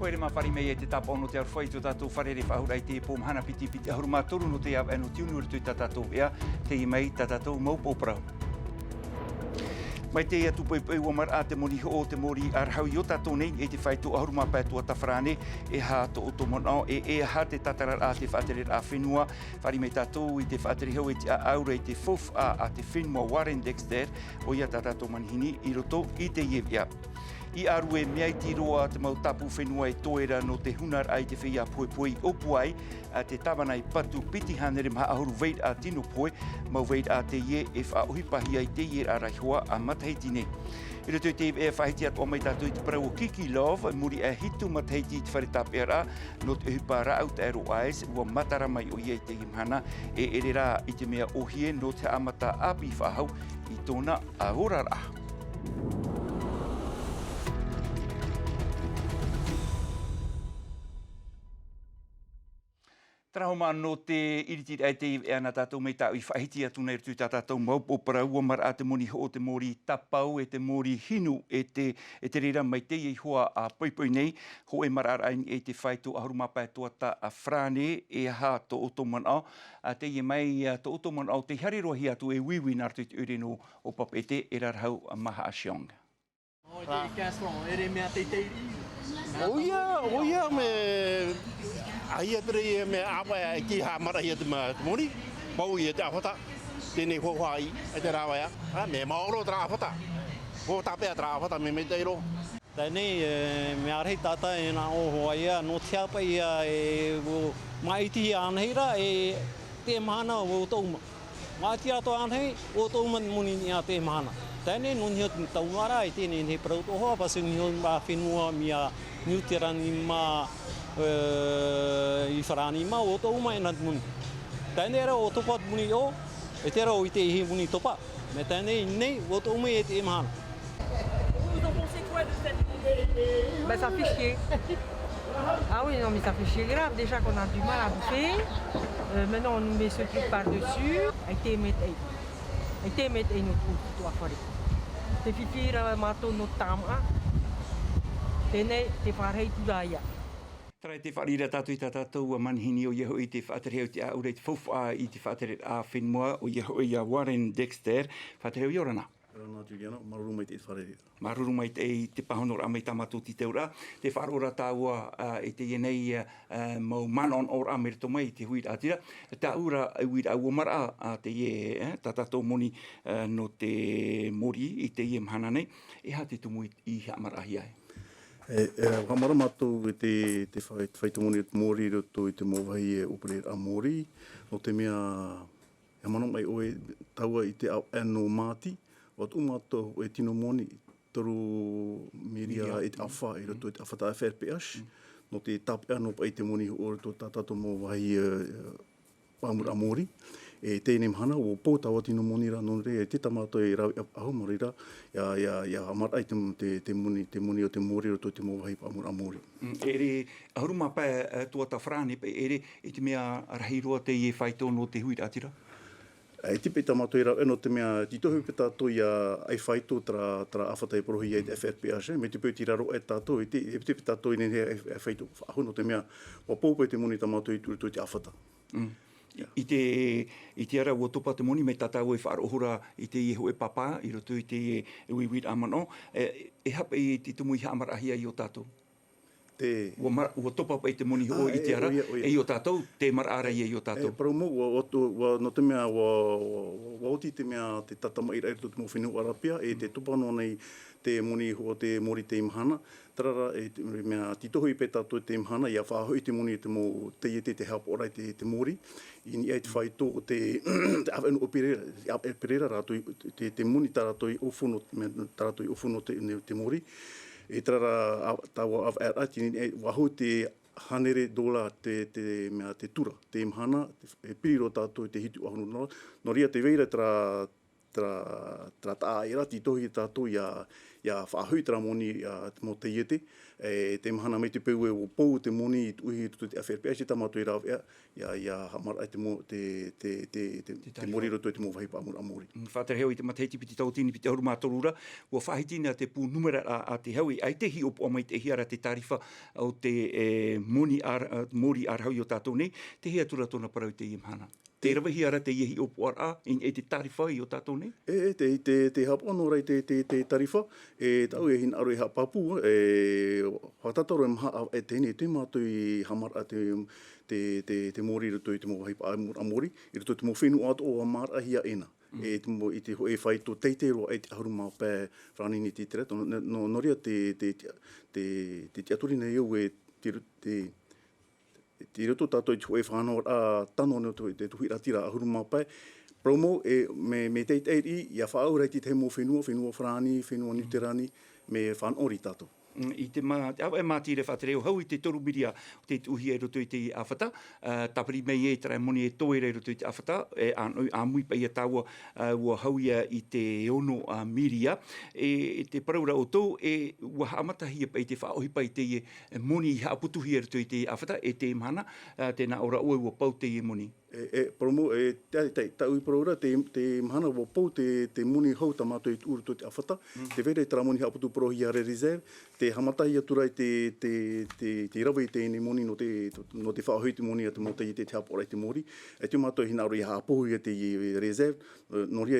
koere mawhari mei te tapa ono te arwhai tō tātou wharere whahurai te pō mahana piti piti ahuru mātoru no te au anu tiunu uru tui tātou ea te I mei tātou maupōparau. Mai te atu pui wamar a te moni ho o te mori arhau I o tātou nei e te whai tō ahuru māpētua tawharane e hā tō o tō monao e hā te tatarar a te whaatere a whenua whari mei tātou I te whaatere hau e te aure I te fof a te whenua Warren Dexter o ia tātou manihini I roto I te iewia. I aru e mea ti roa te mau tapu whenua e toera no te hunar ai te whia pui opu ai a te tawana I patu piti hanere maha ahuru veit a tino poe mau veit a te ie e whaohipahi ai te ie a raihoa a matahiti nei. I roto te e whahiti atu o mai tātou I te parau o Kiki Love muri e hitu matahiti I te wharetapea rā no te uhipa rau te ero ais ua matara mai o ia I te imhana e ere rā I te mea ohie no te amata api whahau I tōna ahora rā. Trahoma no te iritiri ai te e ana tātou mei tāu I whahiti atu nei rutu tātou maupōpara ua mara a te moni ho o te mori tapau e te mori hinu e te rira mai te I hoa a poipoi nei ho e mara arain e te whaitu ahuru mapētua ta a Frane e ha to o tō manao a te I mai to o tō manao te hare rohi atu e wiwi nā rutu te ure no o papete e rarhau a maha a Siong. O te Castron, ere mea te teiri? Oia me aia tere me awa ki ha mara ia te mori mau ia te awhata tēnei hohai e te rawa ia me maoro tra awhata ho tapea tra awhata me teiro Tēnei me arhei tata e nā ohoa ia no te apa ia e maiti anheira e te mahana o tauma maiti ato anhei o tauma muni ia te mahana Tēnei no nio taumara e tēnei nei parau tohoa pasu nio mā whenua mia niuterani mā I wharani mā o tō umai nā muni. Tēnei rau o topa muni o, e te rau I te ihi muni topa. Me tēnei nei o tō umai e te mahana. Vous en pensez quoi de cette idée? Ben ça fait chier. Ah oui, non mais ça fait chier grave. Déjà qu'on a du mal à bouffer. Maintenant on nous met ce truc par-dessus. Ai te met e no tū a whare. Te whiwhira mātou no tāma. Tēnei te wharei tūraia. Trai te wharira tātou I tātou a manhini o Ieho I te whaaterheu te aurei te fofa I te whaatere a whenua o Ieho I a Warren Dexter. Whaaterheu I orana. Rana Juliana, maruru mai te wharere. Maruru mai te pahonora a mai tamato ti teura. Te wharora tāua e te ienei mau manon or amerito mai te huira atira. Tā ura huira au mara a te ie, tātou moni no te mori I te ie mhana nei. E ha te tumu I hea marahi ai. Whamara mātou e te whaitamoni te mori roto I te mōwahi e opere a mori. No te mea, e mana mai oe taua I te anu māti. Wat umātou e tino moni toru miria I te awha I roto I te awhata FRPH. No te tape anu pa I te moni o roto tātou mōwahi pāmura a mori. E tēnei mahana o pōtawa tino moni ra non re e te tamātou e rau ahu marira ia amara ai te moni o te mori roto te mōwahi pāmura a mori. Ere ahuru mapē tua ta Frane pe ere I te mea rahiroa te ie whaito no te huira atira? E tipe tamātou e rau eno te mea titohu pe tātou ia ai whaito tra awhata e porohi ai te FRPH. Me te pēti raro e tātou, e tipe tātou I nene e whaito ahu no te mea wa pōpē te moni tamātou I tūrutu te awhata. I te ara ua topa te moni me tātou e whaarohora I te ieho e papa, I roto I te uiwit amano. E hapa I te tumu I haamarahia I o tātou? Ua topa pa I te moni ho I te ara, e I o tātou, te marara I o tātou? Parau mo, no te mea, wa oti te mea te tatama I rairo te mo whenua arapia, e te topa no nei te moni ho te mori te imhana. Tarara, e te mea titohu I pe tātou te imhana, ia whahoi te moni te mo te iete te help orai te mori. I ni ai te whaito o te awenu o perera rātoi, te moni taratoi ofono, taratoi ofono te mori. E tarara tawa av ati ni waho te hanere dola te tura te imhana e piriro tātou te hitu ahunu no ria te veira tra tra taera titohi tātou ia whaahui tra moni mo te iete. Te mahana me te peu e o pou te moni i uhi tu te awherpea si tamatu i rau ia hamara ai te mori roto i te mo wahi pāmura amori. Whātere heo i te mateiti piti tau tini piti auru mātorura, ua whahitini a te pū numera a te hau i ai te hi opo o mai te hiara te tarifa o te mori ar hau i o tātou nei, te hia tura tona parau te i mahana. Te rawahi ara te iehi opo ar e te tarifa i o tātou nei? Te hapa anō rei te tarifa, tau e hina aru e hapapu, whatataro e maha e tēnei te mātou i hamara te mori ruto i te mo wahi pāmura amori, i ruto te mo whenu ato o a marahia ena. I te hoe whai tō teitero ai te auru mā pē whanini titera, no ria te aturi nei au e te roto tātou i te hoe whanau tano te tuhi ratira ahuru mā pai. Promo me teitei ia whaaurai te mo whenua whrani, whenua nuterani, me whanori tātou. I te awa e mātire whatereo hau i te toru miria o te uhi e roto i te awhata. Tapari mei e tara moni e toi rei roto i te awhata. A mui pa ia tāua ua hau ia i te ono miria. Te paraura o tō ua amatahi pa i te whaohi pa i te moni i haaputuhi e roto i te awhata e te mana. Tēnā ora ua ua pau te moni. Promo, tau i paraura, te mahana ua pau te moni hau tamato i uru to te awhata. Te vere tara moni haaputu prohi a re reserve. Te hamatahi aturai te rawa i tēnei moni no te whaohi te moni a te mota i te haporai te mori. E te mātou hina aru i haapohu i te reserve. No ria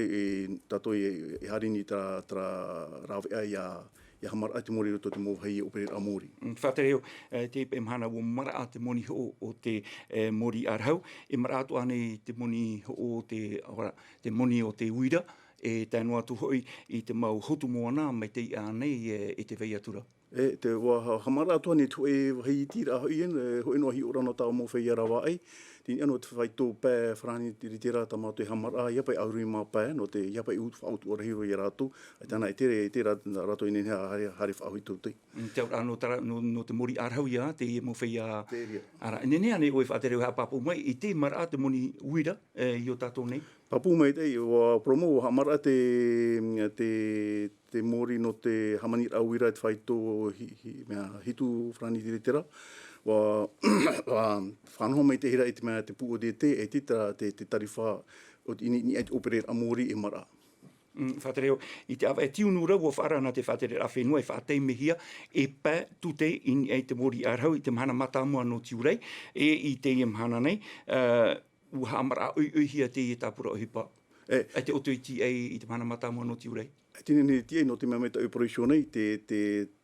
tātou i harini tara rawea ia hamara a te mori roto te mōwhai o pere a mori. Whatereo, te mahana ua mara a te moni o te mori arhau. E mara atu ane te moni o te moni o te uira. E tēnu atu hoi i te mau hotu moana mai te anei e te vei atura. Te wā hamara atu ane tu e hei tira hoi hoi no hi orano tau mō whai arawa ai. Tini anō te whai tō pē whrani tiri tira tamātou i hamara iapai aurui mā pē no te iapai whautu ora hiro i rātou. Tēnā i te rātou i nene hare whahui tūtei. Te aura no te mori arhau ia, te mo whai a... Ara, nene ane oe whatereo ha papu mai i te mara a te moni uira i o tātou nei? Papu mai tei, wa promo wa hamara te mori no te hamani rauira te whaito hitu whrani tiri tira. Wa whanoha mai te hira i te mea te pu o te tita te tarifa o ni ai te opere amori e mara. Whatereo, i te awa e tiunu rau o whaarana te whatere a whenua e whaatei mehia e pē tute ini ai te mori arhau i te mahana matamua no tiurei i te mahana nei. Ua hamara uihia te tāpura o hipa. E te oto i ti ai i te mana matamua no tiurei. Tine ni ti ai no te mea me ta operation nei,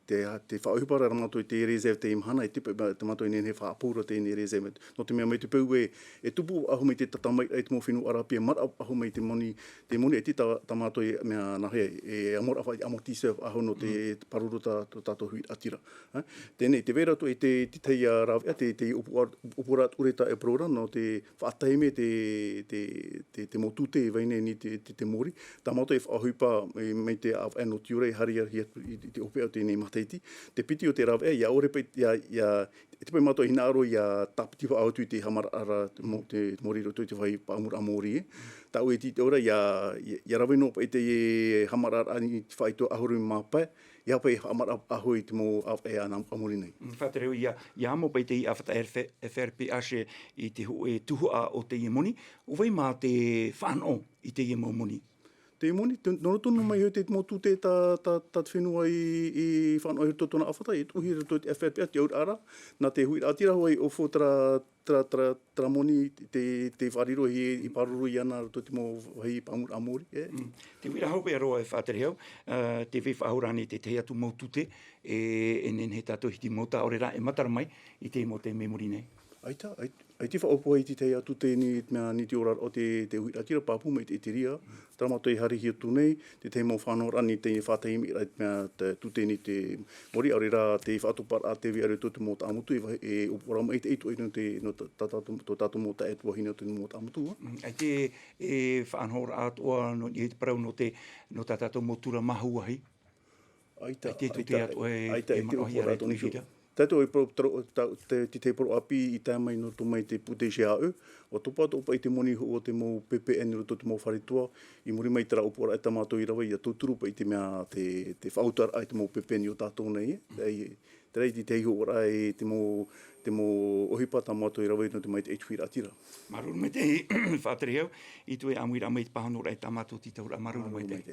te whaohipara ramato i te reserve te imahana, te mato i nene whaapura te ine reserve. No te mea me te peu e tupu ahu mei te tatamai ai te mo whenua arapia, mara ahu mei te moni e ti tamato i mea nahe e amora whai amortiserve ahu no te paruru tātou hui atira. Tēnei, te vera to i te tei rawea, te upura ureta e prora, no te whaataime te motute i waine ni te mori. Tamato i whaohipa mei te anu tiurei haria i te opea o tēnei teiti. Te piti o te rawea, ia orepe, te pai mato hina aro ia tapitiwa autu i te hamara ara te mori roto i te whai pāmura amori e. Tau e ti te ora, ia raweno pa i te hamara ara ni te whai to ahuru i māpai, ia pai hamara ahu i te mō e ana amori nei. Whatereo, ia amo pa i te awhata e wherpe ashe i te tuhua o te iemoni, o wai mā te whānau i te iemoni. Te moni, tono mai hoi te motu te ta whenua i whanau hirto tona awhata, i uhi hirto te FFPA, te aur ara, nā te hui atira hoi o fo tra moni te whariro i paruru i ana to te mo hei pāmura amori. Te wira hau pia roa e whātere hau, te whi whaurani te te atu mautute, e nen he tātou hiti mauta orera e matara mai i te mo te memori nei. Aita, ai te whaopo i te atu te ni te ora o te hui atira pāpu mai te itiria, tramato i hari hiatu nei, te mo whanau rani te whātaimi te tute ni te mori aurera te whaatupar a te viare te mo tāmutu e upora mai te eitu no tātou mo ta etu wahina te mo tāmutu. Ai te whanau atua no i te parau no tātou mo tura mahu ahi. Aita, te tute atu e marohi ara e tuni whira. Tātou te pro api I tā mai no tō mai te pute se au, o topa topa I te moni o te mō PPN roto te mō wharitua, I muri mai tera opora e tamato I rawa I a tūturu pa I te mea te whautar ai te mō PPN o tātou nei. Te rei te iho ora e te mō ohipa tamato I rawa I no te mai te HWira atira. Maruru me te whātere hau, I tue amuira mai te pahanora e tamato ti taura maruru mai te.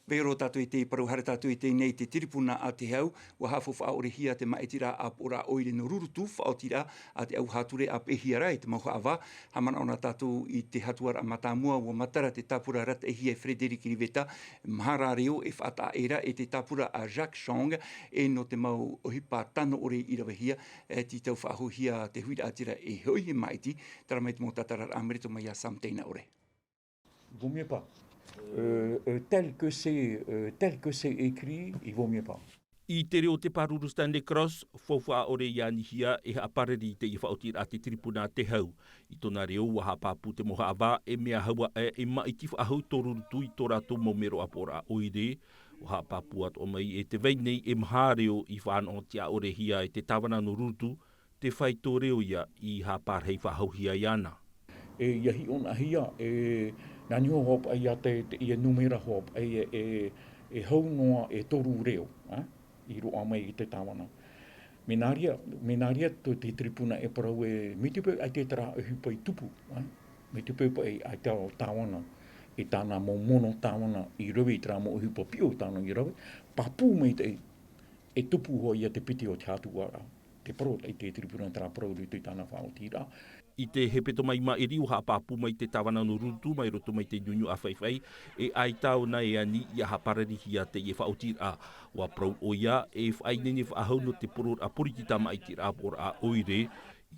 Vero tātou I te paruhara tātou I te nei te tiripuna a te hau, wa hafo whaore hia te maetira a ora oire no rurutu, whaotira a te au hature a pehia te mauha awa, hamana ona tātou I te hatuara a matamua wa matara te tapura rata e hia Frederic Riveta, mahara reo e whaata era e te tapura a Jacques Chong, e no te mau ohipa tano ore I rawa hia, ti tau whaahu hia te huira atira e hoi he maiti, tara mai te mō tatara amerito mai a samteina ore. Vaut mieux pas. Tel que c'est écrit, il vaut mieux pas. I te reo te paruru Stanley Cross, fōwha ore I anihia e haapareri te I whaotira a te tiripuna te hau. I tōna reo wa hapāpū te moha awa e mea haua e maiti whaahau tōrurutu I tō rātou maumero apora oire. Wa hapāpū at o mai e te veinei e maha reo I whaano tia ore hia e te tawana no rurutu, te whai tō reo ia I hapārhei whaahau hia I ana. E iahi ona hia, nani ho hop ai ate I numera hop ai e hau noa e toru reo, I roa mai I te tawana. Menaria to te tripuna e parau e mitipe ai te tara e hupa I tupu, mitipe ai te tawana, e tāna mo mono tawana I rawe I tara mo hupa pio tāna I rawe, papu mai te e tupu ho ia te piti o te hatuara, te parau ai te tripuna tara parau I te tāna whaotira. I te hepeto mai mairi o hapāpū mai te tawana no rutu mai roto mai te tiunu a whaiwhai e ai tau na e ani I a haparari hia te e whaotira wa prau o ia e whainene whaahau no te poror a porikita maitira por a oire I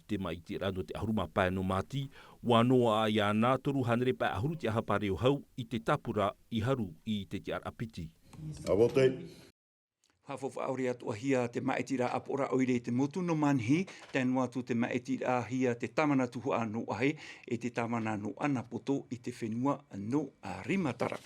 te maitira no te ahuruma pae no mati wanoa a ia nā toru hanere pae ahuru te ahapare o hau I te tapura I haru I te te ara piti. A vote. Hafo whaore atua hia te maetira apora oire te motu no manhi, tēnua tu te maetira hia te tamana tuhu a no ahe, e te tamana no anapoto I te whenua no a rimatara.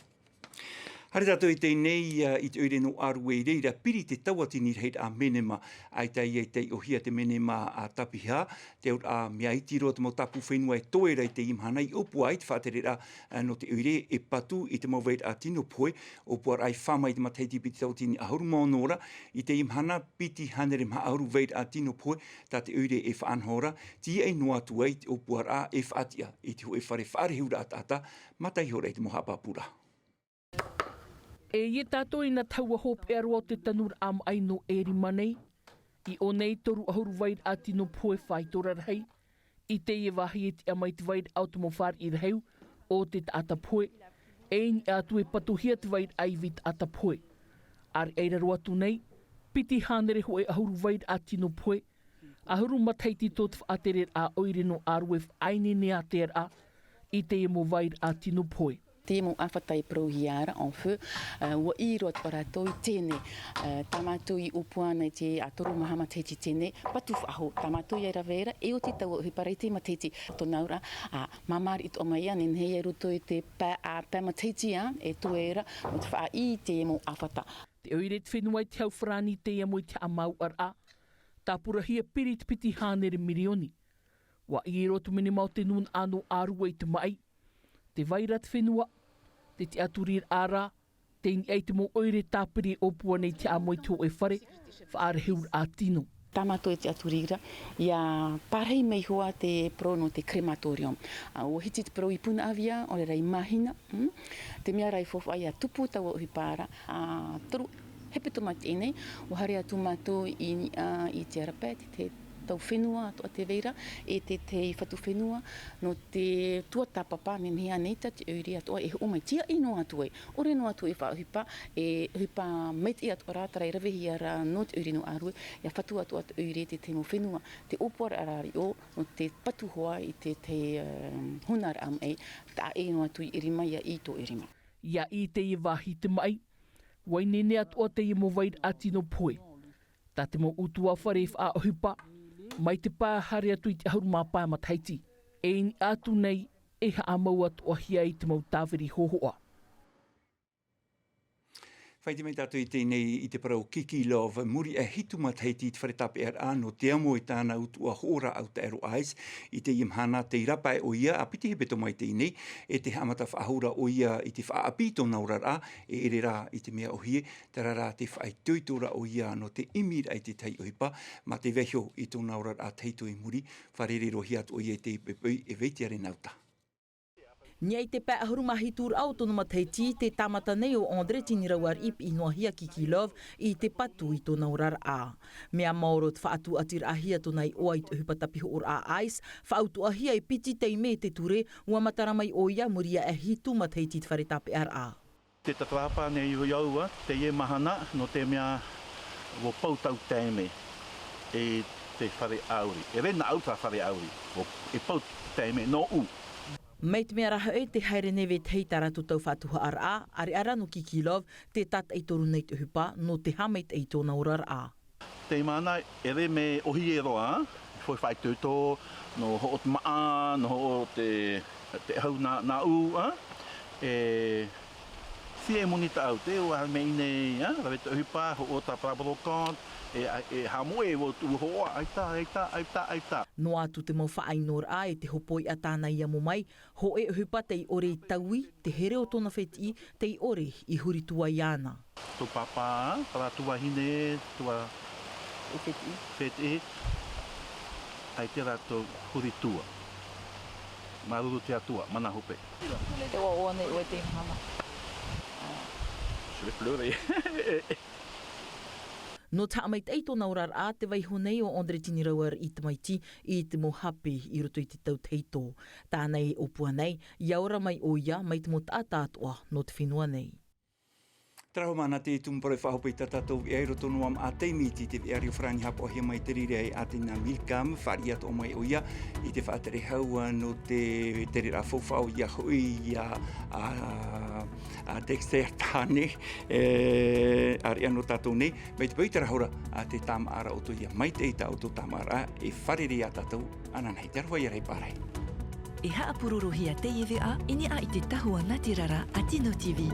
Hare tātou I te nei I te oire no aru e reira piri te tauatini reit a menema ai tai e te ohia te menema a tapiha, te ur a mea itiro te mau tapu whenua e toera I te imhana I opua ai te whaterera no te oire e patu I te mau weit a tino poe, opua ai whamai te mataiti piti tautini a horu maonora, I te imhana piti hanere maha auru weit a tino poe, tā te oire e whaanhora, ti e noa tu ai te opua a e whaatia, I te ho e whare hura atata, matai hora I te moha papura. E ie tātou ina taua hop e aroa te tanur am ai no eri manei, I o nei toru ahuru vaid a tino poe whaitora rei, I te ie wahi e te amai te vaid au te mowhar I reheu o te ata poe, e ni atu e patuhia te vaid ai vit ata poe. Ar eira roa tu nei, piti hanere ho e ahuru vaid a tino poe, ahuru mataiti tot whaaterer a oire no aru e whaine nea ter a, I te ie mo vaid a tino poe. Te mo awhatai prohiara en feu, wa I roa ratou I tēne, tamatou I upuana te atoru mahama teiti tēne, patu whaho, tamatou I raweira, e o te tau hui parei te mateiti. Tō naura, mamari I to mai an, en hei ruto I te pā mateiti an, e tuera, mo te wha I te mo awhata. Te oire te whenua I te hau whrani te ia mo I te amau ar a, tā purahia piri te piti hānere mirioni. Wa I roto mene mau te nun anu aru I te mai, te vaira te whenua, te aturir ara, te ni ei te mo oire tāpiri opua nei te amoi tō e whare, whaare heur a tino. Tamato e te aturira, ia parhei mei hoa te pro no te crematorium. O hiti te pro I puna avia, o le rei mahina, te mea rai fofu ai a tupu tau o hipara, toru hepe tō mati enei, o hare atu mato I te arapē, te tau whenua ato a te veira, e te whatu whenua, no te tua tapapa, nenhi aneita te uri atoa, e o mai tia I no atu e. Ore no atu e whaohipa, e hipa meti atu rātara, e rawehi ara no te uri no arue, ia whatu atu atu uri te mo whenua, te opoara arari o, no te patu hoa I te hunar am e, ta e no atu I irima ia I tō irima. Ia I te I wahi te mai, wainene atu o te I mo vaid atino poe. Tā te mo utua whare wha ohipa, mai te pā hare atu I te ahuru mā pā mataiti, e ni atu nei e ha amau atu o hia I te mau tāwiri hohoa. Whai te mei tātou I tēnei I te parau kiki love, muri e hitu matheiti te wharetape no te amo I tāna utua hora au te ero ais, I te imhana te irapa o ia, a piti he beto mai tēnei, e te hamata whaahura o ia I te whaapito naurara, e ere rā I te mea ohie, te rara te whai tuitura o ia no te imir ai te tei ohipa, ma te wehio I tō naurara teito I muri, wharere rohi atu o ia te pepui e veitiare nauta. Niai te pā ahurumahi tūr au tonu matheiti te tamata nei o Andre Tinirawar ip I noahia Kiki Love I te patu I tōna urar a. Mea maoro te whaatu atir ahia tōna I oa I te hupatapiho or a ais, whaautu ahia I piti tei me te ture, ua mataramai o ia muria e hitu matheiti te wharetape a. Te tatrapa nei iaua, te ie mahana, no te mea wo pautau tēme e te whare auri. E rena auta whare auri, e pau tēme no u. Mei te mea raha e te haere newe te heitara tu tau whatuha ar a, ari ara no Kiki Love, te tata I toru nei te hupa, no te hameit I tōna ora ar a. Te mana, ere me ohi e roa, foi whai tūtō, no ho o te maa, no ho o te hau na u, si e monita au te, o ha me ine, rawe te hupa, ho o ta praborokon, e hamoe o tu hoa, aita. No atu te mau whaainor a e te hopoi a tāna ia mo mai, ho e hupa te I ore I taui, te here o tōna wheti, te I ore I huri tua I ana. Tō papa, para tua hine, tua wheti, ai te rato huri tua. Maruru te atua, mana hope. Te oa nei oe te mhana. Je vais pleurer. No ta mai tei tōna orar a te waiho nei o Andre Tinirawar I te maiti I te mo hape I roto I te tau teito. Tānei o pua nei, iaura mai o ia mai te mo tātātua no te whenua nei. Traho mana te tumpore whahopa I tātou I aero tonu am a teimiti te viari o wharangi hapo ahia mai te rire a te nga milkam, whari ato o mai o ia, I te whaatere haua no te rira whawhau ia hui a Dexter tāne, ari ano tātou nei, mai te paitara hora a te tāmaara o to ia, mai te ita o to tāmaara e wharere a tātou, ananai, te arwai arei pārai. E haapurorohi a te iwi a, ini a I te tahua Ngāti Rara a Tino TV.